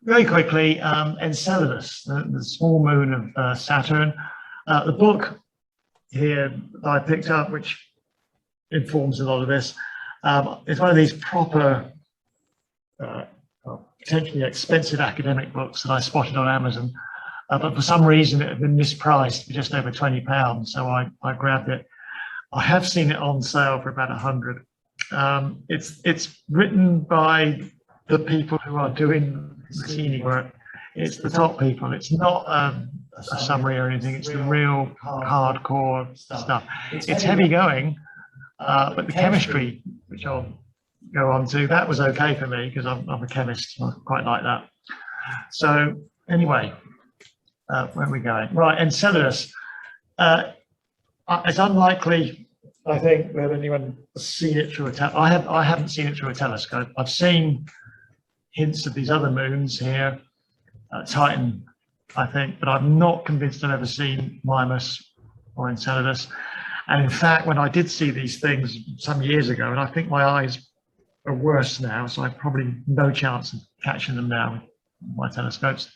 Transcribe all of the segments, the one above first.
very quickly, Enceladus, the small moon of Saturn. The book here that I picked up, which informs a lot of this, is one of these proper, potentially expensive academic books that I spotted on Amazon. But for some reason, it had been mispriced for just over £20, so I grabbed it. I have seen it on sale for about 100. It's written by the people who are doing the Cassini work. It's the top people. It's not a summary or anything. It's the real hardcore stuff. It's heavy going, but the chemistry, which I'll go on to, that was okay for me because I'm a chemist. So I quite like that. So anyway, where are we going? Right, Enceladus. It's unlikely, I think, that anyone has seen it through a telescope. I haven't seen it through a telescope. I've seen hints of these other moons here, Titan, I think, but I'm not convinced I've ever seen Mimas or Enceladus. And in fact, when I did see these things some years ago, and I think my eyes are worse now, so I've probably no chance of catching them now with my telescopes.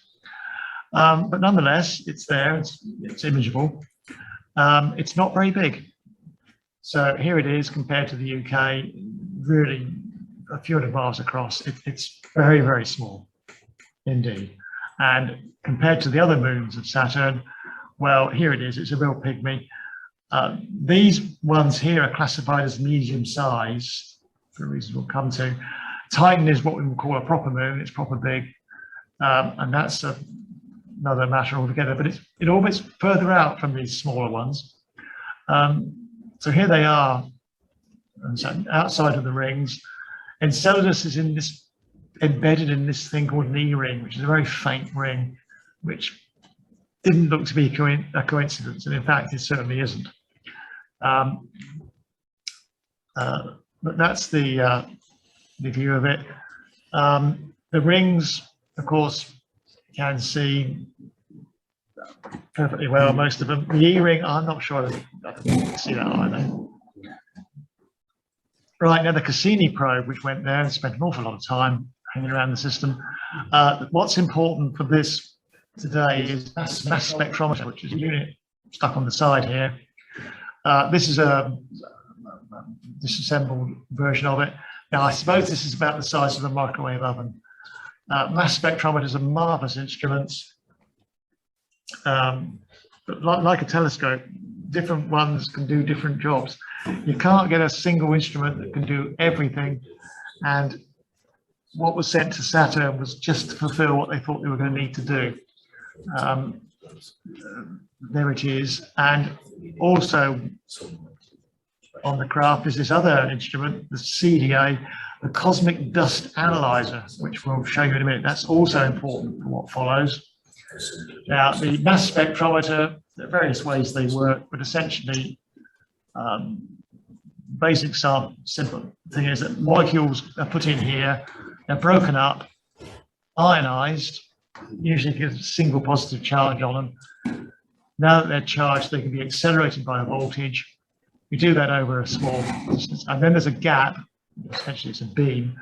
But nonetheless, it's there, it's imageable. It's not very big. So here it is compared to the UK, really a few hundred miles across. It's very, very small indeed. And compared to the other moons of Saturn, well, here it is, it's a real pygmy. These ones here are classified as medium size, for reasons we'll come to. Titan is what we would call a proper moon, it's proper big. And that's another matter altogether, but it orbits further out from these smaller ones. So here they are, outside of the rings. Enceladus is embedded in this thing called an E-ring, which is a very faint ring, which didn't look to be a coincidence, and in fact it certainly isn't. But that's the view of it. The rings, of course, you can see perfectly well, most of them. The E-ring, I'm not sure I can see that either. Right, now the Cassini probe, which went there and spent an awful lot of time hanging around the system. What's important for this today is mass spectrometer, which is a unit stuck on the side here. This is a disassembled version of it. Now, I suppose this is about the size of a microwave oven. Mass spectrometers are marvelous instruments. But like a telescope, different ones can do different jobs. You can't get a single instrument that can do everything. And what was sent to Saturn was just to fulfill what they thought they were going to need to do. There it is. And also on the craft is this other instrument, the CDA, the Cosmic Dust Analyzer, which we'll show you in a minute. That's also important for what follows. Now, the mass spectrometer, there are various ways they work, but essentially, basic simple thing is that molecules are put in here, they're broken up, ionized, usually gives a single positive charge on them. Now that they're charged, they can be accelerated by a voltage. We do that over a small distance, and then there's a gap, essentially it's a beam,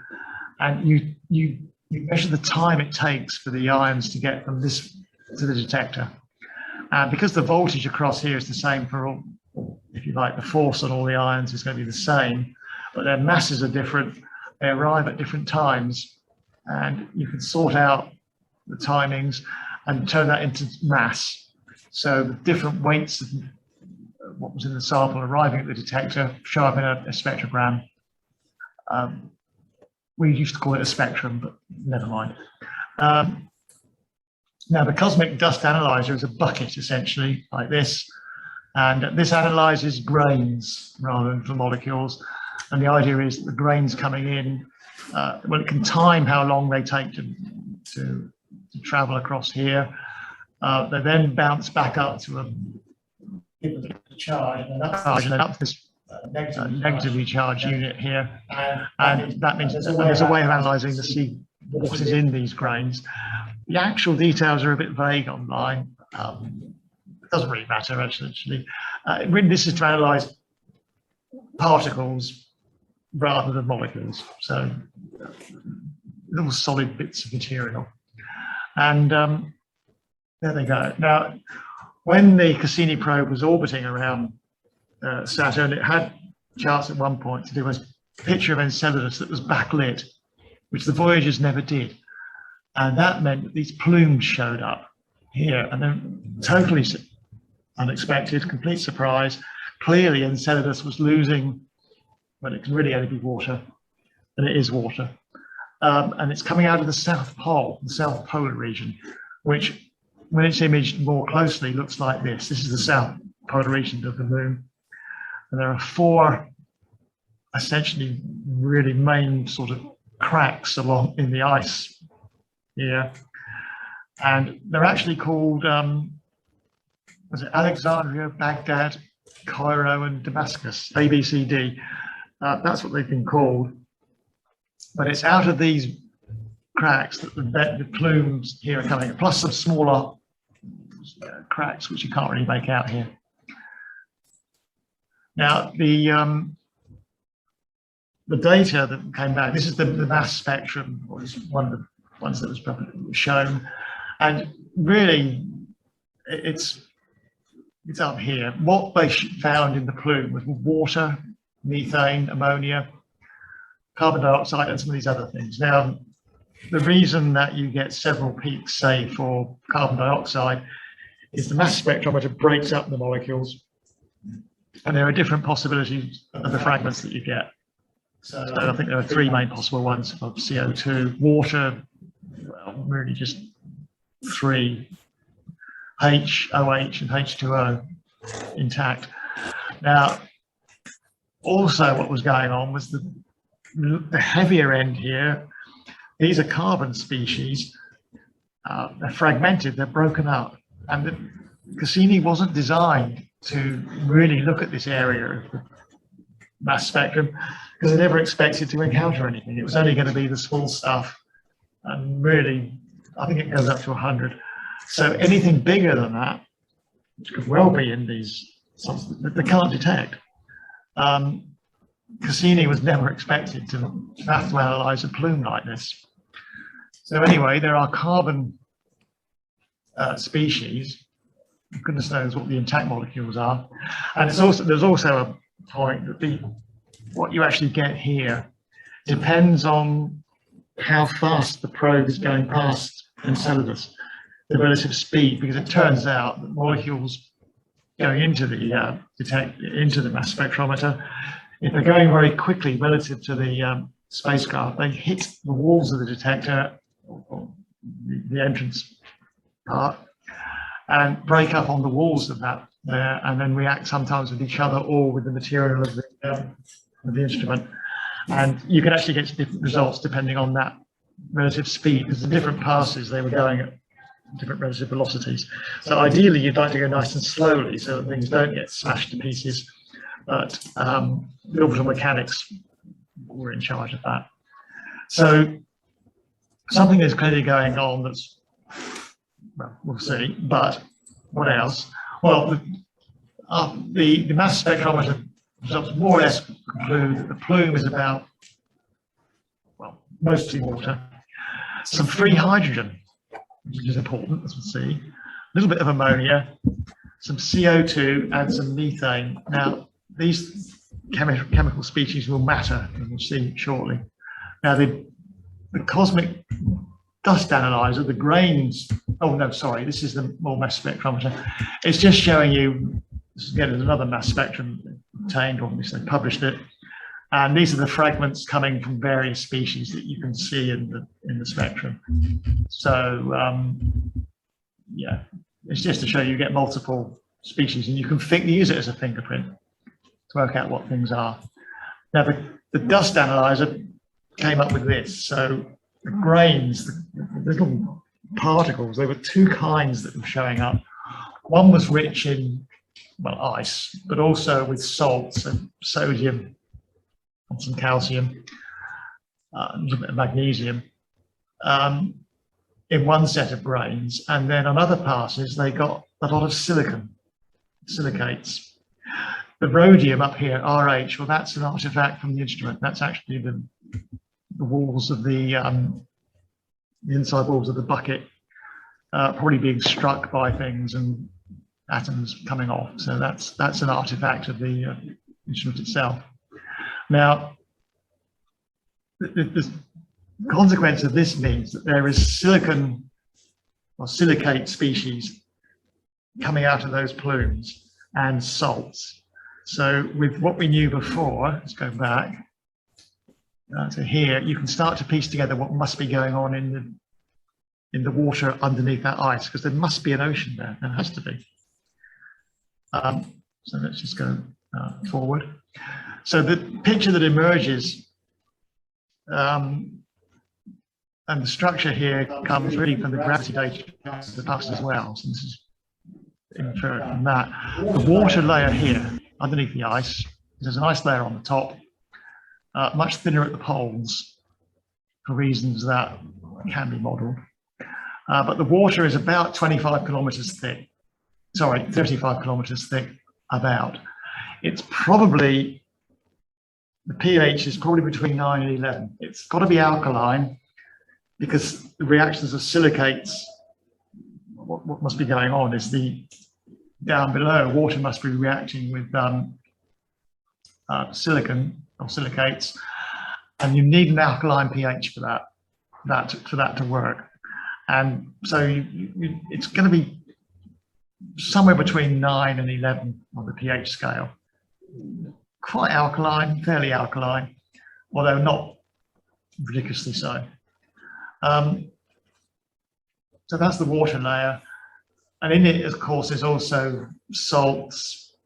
and you measure the time it takes for the ions to get from this to the detector. And because the voltage across here is the same for all, if you like, the force on all the ions is going to be the same, but their masses are different, they arrive at different times, and you can sort out the timings and turn that into mass. So the different weights of what was in the sample arriving at the detector show up in a spectrogram. We used to call it a spectrum, but never mind. Now, the Cosmic Dust Analyzer is a bucket, essentially, like this. And this analyzes grains rather than for molecules. And the idea is that the grains coming in, well, it can time how long they take to travel across here. They then bounce back up to a charge, and then up to this negatively charged unit here. And that means there's a way of analyzing to see what is in these grains. The actual details are a bit vague online. It doesn't really matter, actually. Really, this is to analyze particles rather than molecules, so little solid bits of material. And there they go. Now, when the Cassini probe was orbiting around Saturn, it had a chance at one point to do a picture of Enceladus that was backlit, which the Voyagers never did. And that meant that these plumes showed up here, and then totally unexpected, complete surprise. Clearly, Enceladus was losing, well, it can really only be water, and it is water. And it's coming out of the South Pole, the South Polar region, which, when it's imaged more closely, looks like this. This is the South Polar region of the Moon. And there are 4 essentially really main sort of cracks along in the ice here. And they're actually called, was it Alexandria, Baghdad, Cairo, and Damascus, A, B, C, D. That's what they've been called. But it's out of these cracks that the plumes here are coming, plus some smaller cracks, which you can't really make out here. Now, the data that came back, this is the mass spectrum, or it's one of the ones that was probably shown. And really, it's up here. What they found in the plume was water, methane, ammonia, carbon dioxide, and some of these other things. Now, the reason that you get several peaks, say, for carbon dioxide, is the mass spectrometer breaks up the molecules, and there are different possibilities of the fragments that you get. So I think there are 3 main possible ones of CO2, water, well, really just 3, H, OH, and H2O intact. Now, also what was going on was the heavier end here. These are carbon species. They're fragmented, they're broken up. And the Cassini wasn't designed to really look at this area of the mass spectrum because they never expected to encounter anything. It was only going to be the small stuff. And really, I think it goes up to 100. So anything bigger than that, which could well be in these, they can't detect. Cassini was never expected to have to analyze a plume like this. So anyway, there are carbon species. Goodness knows what the intact molecules are. And there's also a point that what you actually get here depends on how fast the probe is going past Enceladus, the relative speed, because it turns out that molecules going into the mass spectrometer, if they're going very quickly relative to the spacecraft, they hit the walls of the detector, or the entrance part, and break up on the walls of that there, and then react sometimes with each other or with the material of the instrument. And you can actually get different results depending on that relative speed, because the different passes they were going at different relative velocities. So ideally, you'd like to go nice and slowly so that things don't get smashed to pieces. But the orbital mechanics were in charge of that. So something is clearly going on that's, well, we'll see. But what else? Well, the mass spectrometer results more or less conclude that the plume is about, well, mostly water, some free hydrogen, which is important, as we'll see, a little bit of ammonia, some CO2, and some methane. Now, these chemical species will matter, and we'll see shortly. Now, the cosmic dust analyzer, the grains, oh no, sorry, this is the more mass spectrometer. It's just showing you, this is again another mass spectrum obtained, or at least they published it. And these are the fragments coming from various species that you can see in the spectrum. So yeah, it's just to show you get multiple species, and you can use it as a fingerprint to work out what things are. Now the dust analyzer came up with this. So the grains, the little particles, there were 2 kinds that were showing up. One was rich in, well, ice, but also with salts and sodium and some calcium, a little bit of magnesium in one set of grains. And then on other passes, they got a lot of silicates. The rhodium up here, RH, well, that's an artifact from the instrument. That's actually the walls of the inside walls of the bucket probably being struck by things and atoms coming off. So that's an artifact of the instrument itself. Now, the consequence of this means that there is silicon or silicate species coming out of those plumes and salts. So with what we knew before, let's go back to here, you can start to piece together what must be going on in the water underneath that ice, because there must be an ocean there. There has to be. So let's just go forward. So the picture that emerges and the structure here comes really from the gravity data of the past as well. So this is inferred from that. The water layer here underneath the ice, there's an ice layer on the top, much thinner at the poles for reasons that can be modeled. But the water is about 25 kilometers thick. Sorry, 35 kilometers thick about. It's probably, the pH is probably between 9 and 11. It's got to be alkaline because the reactions of silicates, what must be going on is down below, water must be reacting with silicon or silicates, and you need an alkaline pH for that to work. And so it's going to be somewhere between 9 and 11 on the pH scale. Quite alkaline, fairly alkaline, although not ridiculously so. So that's the water layer. And in it, of course, there's also salts,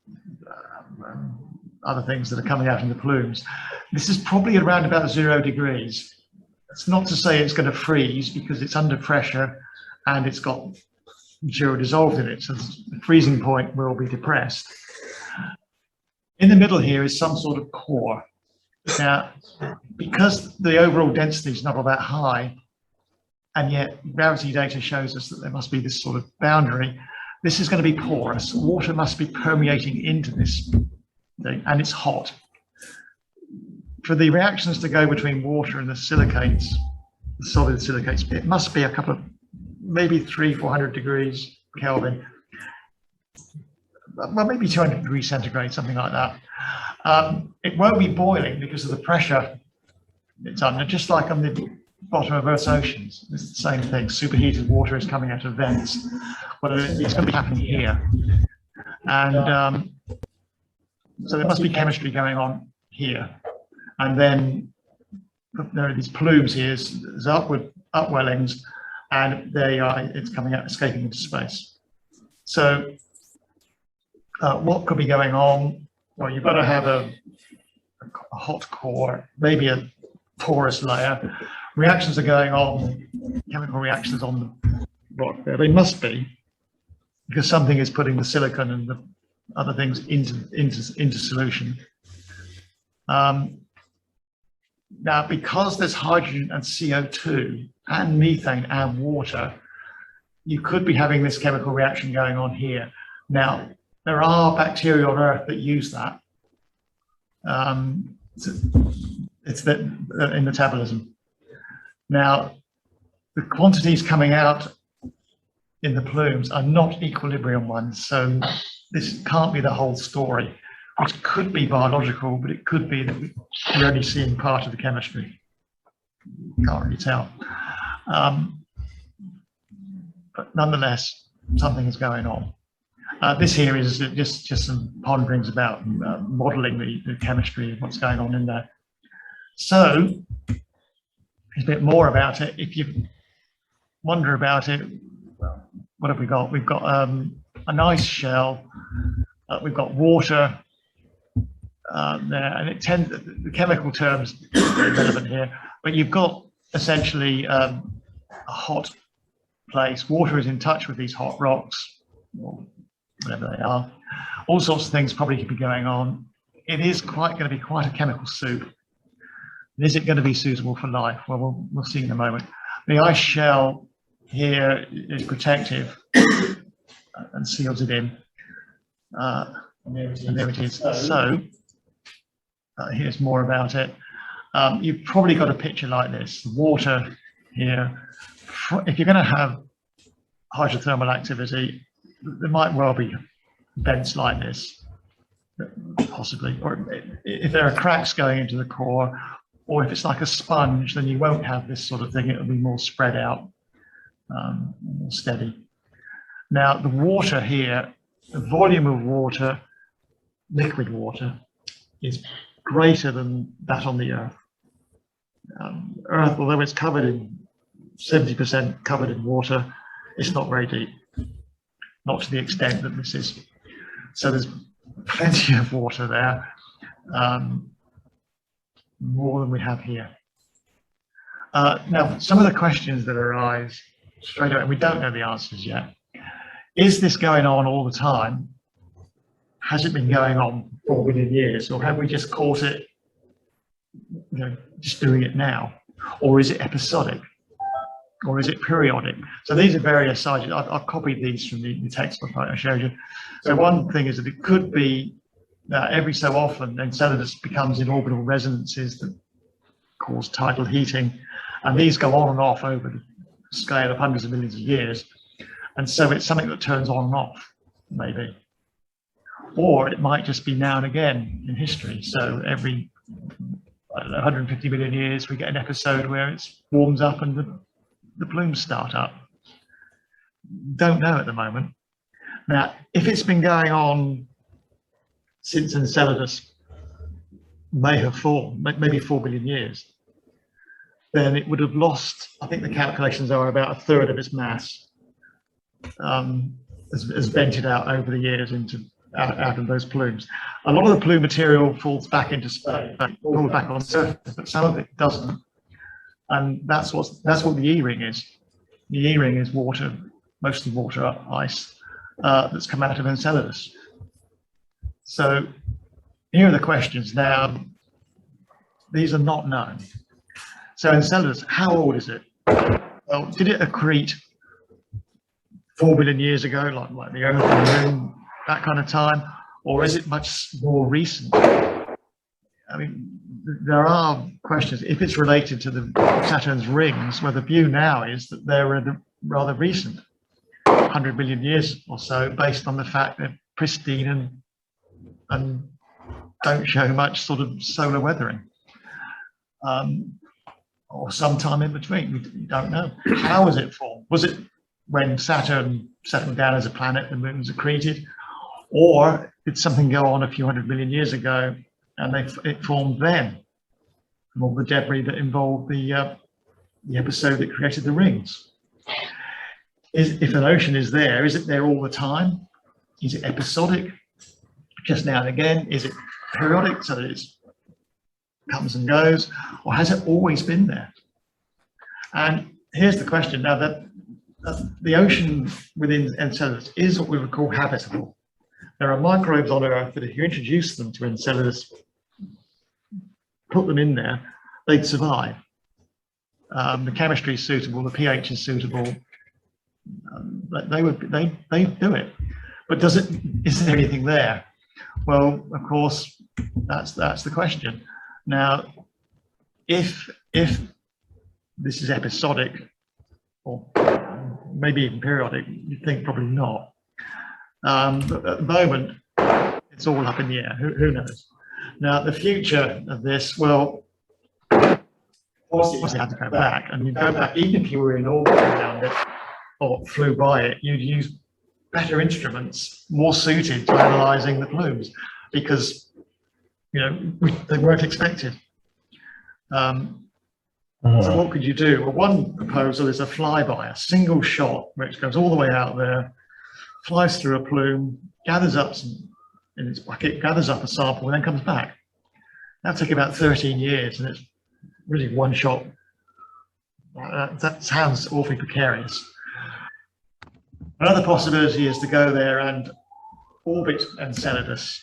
other things that are coming out in the plumes. This is probably around about 0 degrees. It's not to say it's going to freeze because it's under pressure and it's got material dissolved in it. So the freezing point will be depressed. In the middle here is some sort of core. Now, because the overall density is not all that high, and yet gravity data shows us that there must be this sort of boundary, this is going to be porous. Water must be permeating into this thing, and it's hot. For the reactions to go between water and the silicates, the solid silicates, it must be a couple of, maybe 300-400 degrees Kelvin, well, maybe 200 degrees centigrade, something like that. It won't be boiling because of the pressure it's under, just like on the bottom of Earth's oceans. It's the same thing. Superheated water is coming out of vents. Well, it's going to be happening here. And so there must be chemistry going on here. And then there are these plumes here, there's upward upwellings, and there you are, it's coming out, escaping into space. So what could be going on? Well, you've got to have a hot core, maybe a porous layer. Reactions are going on, chemical reactions on the rock there. They must be, because something is putting the silicon and the other things into solution. Now, because there's hydrogen and CO2 and methane and water, you could be having this chemical reaction going on here. Now, there are bacteria on Earth that use that. It's that in metabolism. Now, the quantities coming out in the plumes are not equilibrium ones, so this can't be the whole story, which could be biological, but it could be that we're only seeing part of the chemistry. Can't really tell. But nonetheless, something is going on. This here is just some ponderings about modeling the chemistry of what's going on in there. So, a bit more about it. If you wonder about it, what have we got? We've got a nice shell. We've got water there, and the chemical terms are relevant here. But you've got essentially a hot place. Water is in touch with these hot rocks, or whatever they are. All sorts of things probably could be going on. It is going to be quite a chemical soup. Is it going to be suitable for life? Well, we'll see in a moment. The ice shell here is protective and seals it in. And there it is. So here's more about it. You've probably got a picture like this. Water here. If you're going to have hydrothermal activity, there might well be vents like this, possibly. Or if there are cracks going into the core, or if it's like a sponge, then you won't have this sort of thing. It'll be more spread out, more steady. Now, the water here, the volume of water, liquid water, is greater than that on the Earth. Earth, although it's covered in 70% covered in water, it's not very deep, not to the extent that this is. So there's plenty of water there, more than we have here. Now, some of the questions that arise straight away, we don't know the answers yet. Is this going on all the time? Has it been going on 4 billion years, or have we just caught it, just doing it now? Or is it episodic? Or is it periodic? So these are various sizes. I've copied these from the textbook I showed you. So one thing is that it could be that every so often Enceladus becomes in orbital resonances that cause tidal heating, and these go on and off over the scale of hundreds of millions of years. And so it's something that turns on and off, maybe. Or it might just be now and again in history. So every 150 million years, we get an episode where it warms up and the plumes start up. Don't know at the moment. Now, if it's been going on since Enceladus may have formed, maybe 4 billion years, then it would have lost, I think the calculations are about a third of its mass, has vented out over the years into out of those plumes. A lot of the plume material falls back into space, falls back on the surface, but some of it doesn't. And that's what the E-ring is. The E-ring is water, mostly water ice, that's come out of Enceladus. So here are the questions. Now, these are not known. So Enceladus, how old is it? Well, did it accrete 4 billion years ago, like the Earth and the Moon, that kind of time? Or is it much more recent? I mean, there are questions. If it's related to the Saturn's rings, well, the view now is that they're rather recent, 100 million years or so, based on the fact they're pristine and don't show much sort of solar weathering. Or sometime in between, we don't know. How was it formed? Was it when Saturn settled down as a planet, the moon was accreted? Or did something go on a few 100 million years ago and it formed then from all the debris that involved the episode that created the rings? If an ocean is there, is it there all the time? Is it episodic, just now and again? Is it periodic, so that it comes and goes? Or has it always been there? And here's the question now, that the ocean within Enceladus is what we would call habitable. There are microbes on Earth that if you introduce them to Enceladus, put them in there, they'd survive. The chemistry is suitable, the pH is suitable, they do it. But is there anything there? Well, of course, that's the question. Now, if this is episodic, or maybe even periodic, you'd think probably not. But at the moment, it's all up in the air. Who knows? Now, the future of this, well, obviously you had to go back, and you'd go back, even if you were in orbit around it or flew by it, you'd use better instruments, more suited to analysing the plumes, because they weren't expected. So what could you do? Well, one proposal is a flyby, a single shot, which goes all the way out there, flies through a plume, gathers up in its bucket, gathers up a sample, and then comes back. That'll take about 13 years, and it's really one shot. That sounds awfully precarious. Another possibility is to go there and orbit Enceladus.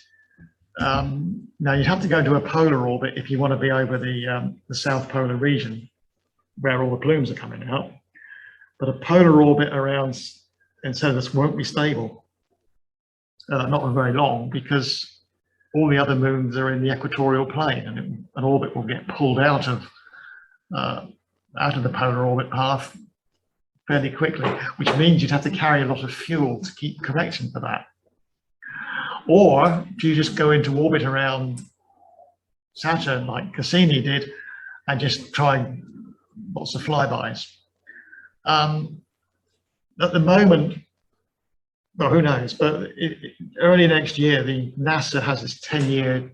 Now, you'd have to go into a polar orbit if you want to be over the South Polar region, where all the plumes are coming out. But a polar orbit around Enceladus won't be stable, not for very long, because all the other moons are in the equatorial plane, and an orbit will get pulled out of the polar orbit path fairly quickly, which means you'd have to carry a lot of fuel to keep correcting for that. Or do you just go into orbit around Saturn like Cassini did and just try lots of flybys? At the moment, well, who knows, but early next year, the NASA has this 10-year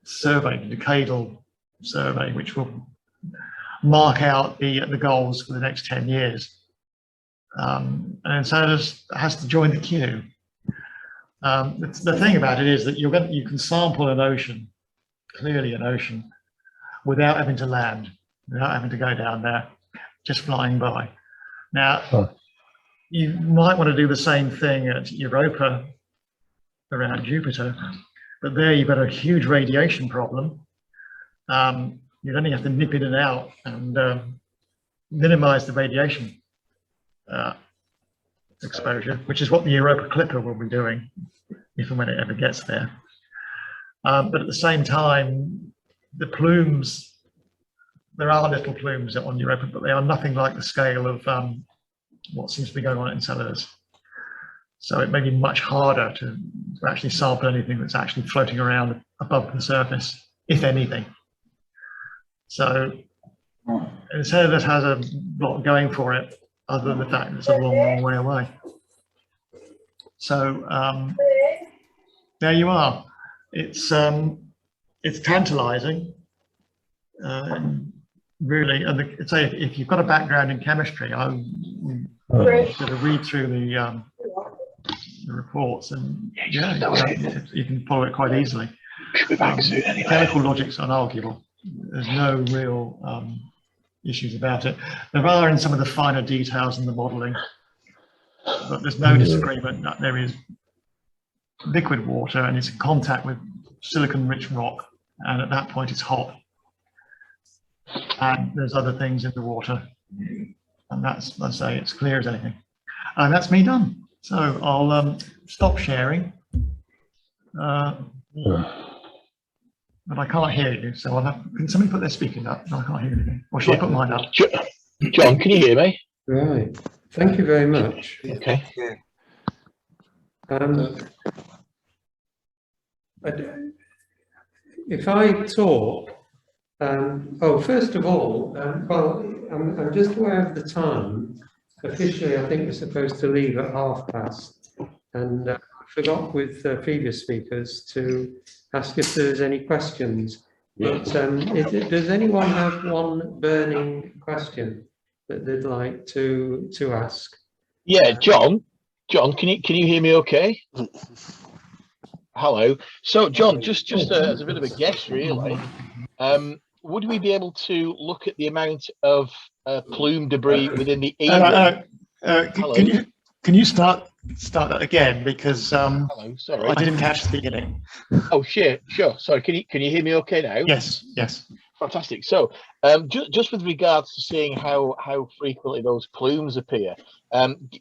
survey, decadal survey, which will mark out the goals for the next 10 years. And Enceladus has to join the queue. The thing about it is that you can sample an ocean, clearly an ocean, without having to land, without having to go down there, just flying by. Now, you might want to do the same thing at Europa around Jupiter, but there you've got a huge radiation problem. You'd only have to nip in and out and minimize the radiation exposure, which is what the Europa Clipper will be doing if and when it ever gets there. But at the same time, the plumes, there are little plumes on Europa, but they are nothing like the scale of what seems to be going on at Enceladus. So it may be much harder to actually sample anything that's actually floating around above the surface, if anything. So Enceladus has a lot going for it, other than the fact that it's a long, long way away. So there you are. It's tantalizing, really. And say if you've got a background in chemistry, I would sort of read through the reports, and yeah, you can follow it quite easily. Chemical logic's unarguable. There's no real issues about it. There are in some of the finer details in the modeling, but there's no disagreement that there is liquid water and it's in contact with silicon-rich rock, and at that point it's hot. And there's other things in the water, and that's, let's say, it's clear as anything. And that's me done. So I'll stop sharing. But I can't hear you, so I'll have, can somebody put their speaking up? No, I can't hear anything. Or should I put mine up? John, can you hear me? Right. Thank you very much. Okay. If I talk, oh, first of all, well, I'm just aware of the time. Officially, I think we're supposed to leave at past, and I forgot with previous speakers to ask if there's any questions. But does anyone have one burning question that they'd like to ask? Yeah, John, can you hear me okay? Hello. So, John, just as a bit of a guess, really, would we be able to look at the amount of plume debris within the can you start that again, because hello, sorry, I didn't catch the beginning. Oh, sure. Sorry, can you hear me okay now? Yes. Fantastic. So, just with regards to seeing how frequently those plumes appear,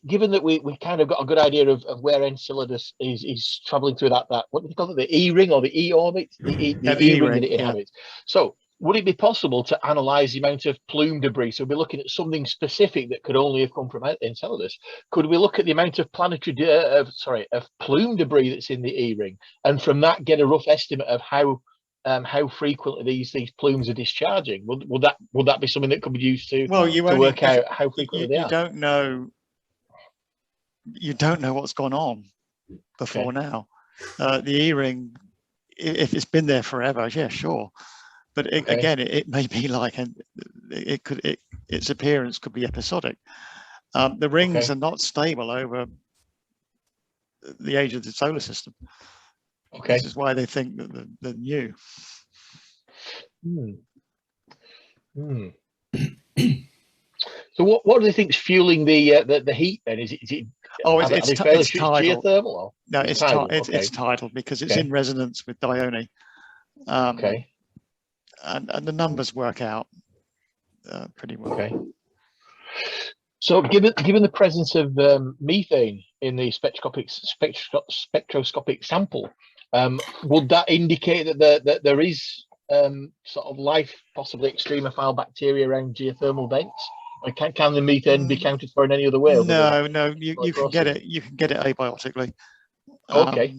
given that we kind of got a good idea of where Enceladus is traveling through that what do you call it, the E ring or the E orbit, the E ring that it inhabits. So, would it be possible to analyze the amount of plume debris? So we're looking at something specific that could only have come from Enceladus. Could we look at the amount of of plume debris that's in the E ring, and from that get a rough estimate of how frequently these plumes are discharging? Would that be something that could be used to work out how frequently they are? You don't know what's gone on before now. The E ring, if it's been there forever, yeah, sure. But again, it may be like, its appearance could be episodic. The rings are not stable over the age of the solar system. This is why they think that they're new. So what do they think is fueling the heat then? Is it it's tidal. Geothermal? Or? No, it's tidal because it's in resonance with Dione. And the numbers work out pretty well. So given the presence of methane in the spectroscopic sample, would that indicate that there is sort of life, possibly extremophile bacteria around geothermal vents? Can the meat end be counted for in any other way? No, no, you can get it. You can get it abiotically. Okay.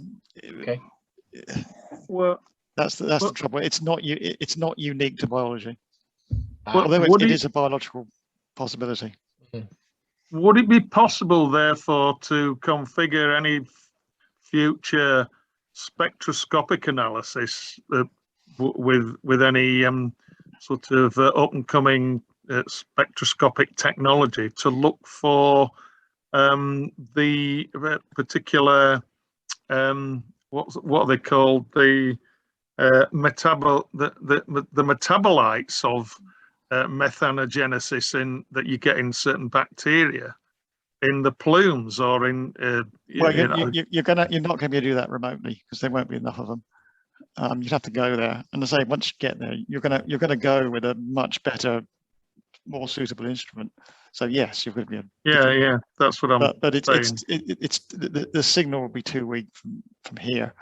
Okay. Well, That's the trouble. It's not unique to biology, Ah, although would it it- is a biological possibility. would it be possible, therefore, to configure any future spectroscopic analysis with any sort of up and coming spectroscopic technology to look for the particular what are they called, the metabolites of methanogenesis that you get in certain bacteria in the plumes or in Well, you're not going to be able to do that remotely because there won't be enough of them. You'd have to go there, and I say once you get there, you're gonna go with a much better, more suitable instrument. So yes, you're going to be able to yeah, that's what I'm but it's saying. the signal will be too weak from here.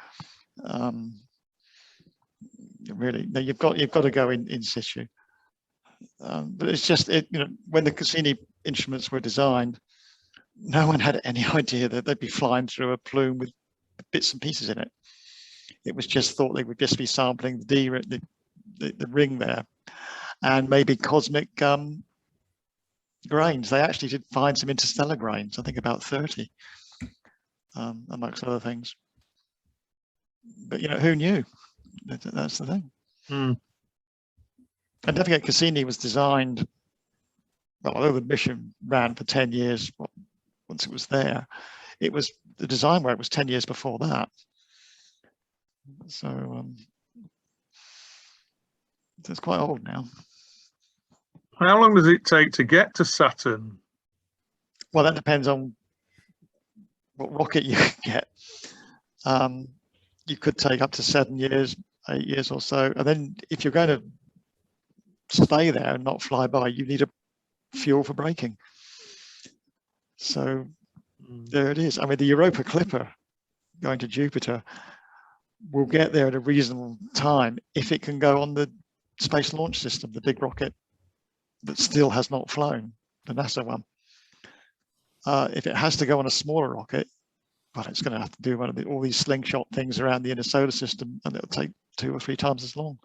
Really, no, you've got to go in situ. But it's just when the Cassini instruments were designed, no one had any idea that they'd be flying through a plume with bits and pieces in it. It was just thought they would just be sampling the ring there, and maybe cosmic grains. They actually did find some interstellar grains, I think about 30, amongst other things. But who knew? That's the thing. And don't forget, Cassini was designed, well, although the mission ran for 10 years once it was there, the design work was 10 years before that. So it's quite old now. How long does it take to get to Saturn? Well, that depends on what rocket you get. You could take up to 7 years, 8 years or so. And then if you're going to stay there and not fly by, you need a fuel for braking. So there it is. I mean, the Europa Clipper going to Jupiter will get there at a reasonable time if it can go on the Space Launch System, the big rocket that still has not flown, the NASA one. If it has to go on a smaller rocket, well, it's going to have to do one of all these slingshot things around the inner solar system, and it'll take 2 or 3 times as long.